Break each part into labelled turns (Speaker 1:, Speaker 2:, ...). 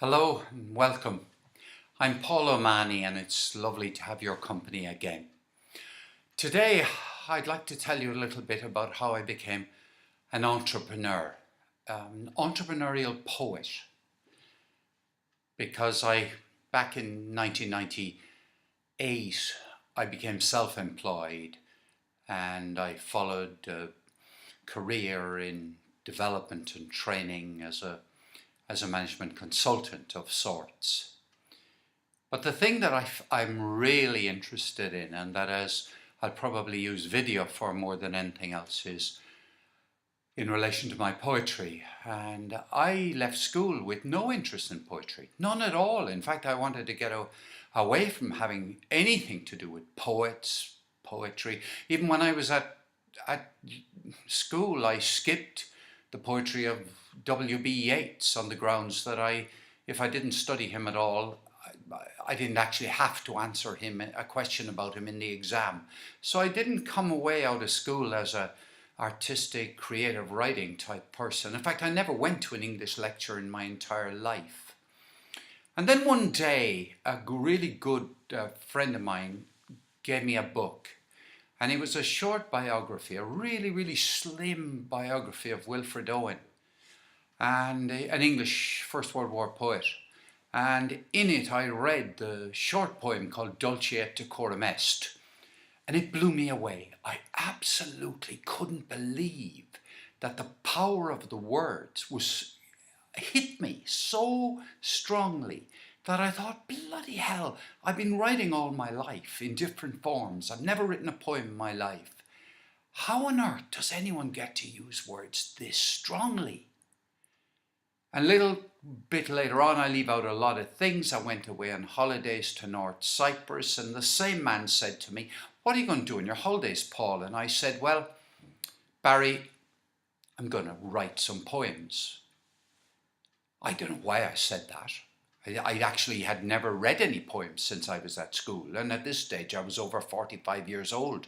Speaker 1: Hello and welcome. I'm Paul O'Mahony and it's lovely to have your company again. Today I'd like to tell you a little bit about how I became an entrepreneur, an entrepreneurial poet, because back in 1998, I became self-employed and I followed a career in development and training as a management consultant of sorts. But the thing that I'm really interested in, and that I'll probably use video for more than anything else, is in relation to my poetry. And I left school with no interest in poetry, none at all. In fact, I wanted to get away from having anything to do with poetry. Even when I was at school, I skipped the poetry of W.B. Yeats on the grounds that if I didn't study him at all, I didn't actually have to answer him a question about him in the exam. So I didn't come away out of school as a artistic, creative writing type person. In fact, I never went to an English lecture in my entire life. And then one day, a really good friend of mine gave me a book. And it was a short biography, a really, really slim biography of Wilfred Owen, and an English First World War poet. And in it I read the short poem called Dulce et Decorum Est, and it blew me away. I absolutely couldn't believe that the power of the words hit me so strongly that I thought, bloody hell, I've been writing all my life in different forms. I've never written a poem in my life. How on earth does anyone get to use words this strongly? A little bit later on, I leave out a lot of things. I went away on holidays to North Cyprus, and the same man said to me, "What are you going to do on your holidays, Paul?" And I said, "Well, Barry, I'm going to write some poems." I don't know why I said that. I actually had never read any poems since I was at school, and at this stage I was over 45 years old.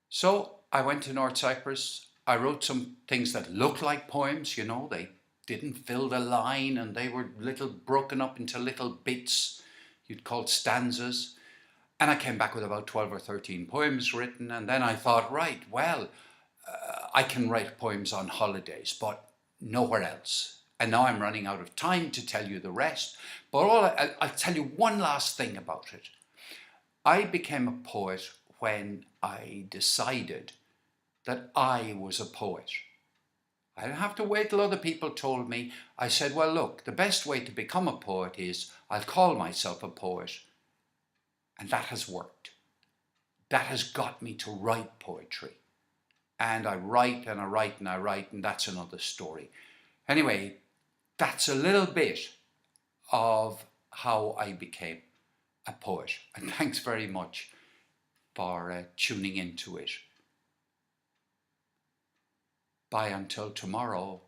Speaker 1: So I went to North Cyprus. I wrote some things that looked like poems, they didn't fill the line, and they were broken up into little bits you'd call stanzas. And I came back with about 12 or 13 poems written, and then I thought, right, well, I can write poems on holidays, but nowhere else. And now I'm running out of time to tell you the rest. But I'll tell you one last thing about it. I became a poet when I decided that I was a poet. I didn't have to wait till other people told me. I said, well, look, the best way to become a poet is I'll call myself a poet. And that has worked. That has got me to write poetry. And I write and I write and I write, and that's another story. Anyway, that's a little bit of how I became a poet. And thanks very much for tuning into it. Bye until tomorrow.